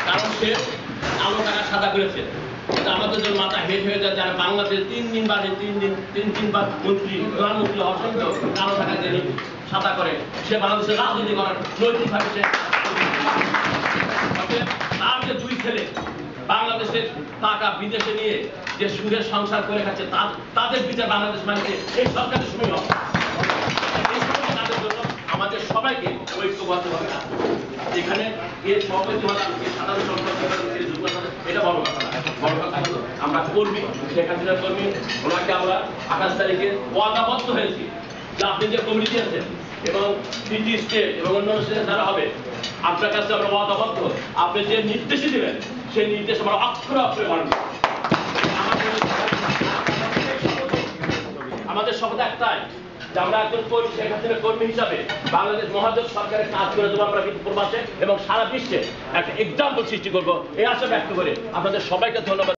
কারণ সে কালো টাকা সাদা করেছে। কিন্তু আমাদের জন্য মাথা হেট হয়ে যায় যারা বাংলাদেশ তিনবার মন্ত্রী প্রধানমন্ত্রী অসংখ্য কালো টাকা দিয়ে সাদা করে, সে বাংলাদেশের রাজনীতি করার নৈতিকভাবে সে তার যে দুই ছেলে বাংলাদেশের টাকা বিদেশে নিয়ে যে সুদের সংসার করে খাচ্ছে তাদের বিচার বাংলাদেশ মানছে এই সরকারের সময় হবে। এই সময় তাদের জন্য আমাদের সবাইকে ঐক্যবদ্ধভাবে এখানে এর সভাপতি হলাম, সাধারণ সম্পাদক, এটা বড় কথা না। বড় কথা হলো আমরা কর্মী, শেখ হাসিনার কর্মী, ওনাকে আমরা 28 তারিখে ওয়াদাবদ্ধ হয়েছি যে আপনি যে কমিটি আছেন এবং সিটি স্টেট এবং অন্যান্য স্টেটে যারা হবে, আপনার কাছে আমরা ওয়াদাবদ্ধ, আপনি যে নির্দেশই দেবেন সেই নির্দেশ আমরা অক্ষরে অক্ষরে মানব। আমাদের শপথ একটাই যে আমরা একজন কর্মী, শেখ হাসিনার কর্মী হিসাবে বাংলাদেশ মহাজোট সরকারের কাজ করে দেবো আমরা প্রবাসে এবং সারা বিশ্বে একটা এক্সাম্পল সৃষ্টি করবো, এই আশা ব্যক্ত করে আপনাদের সবাইকে ধন্যবাদ।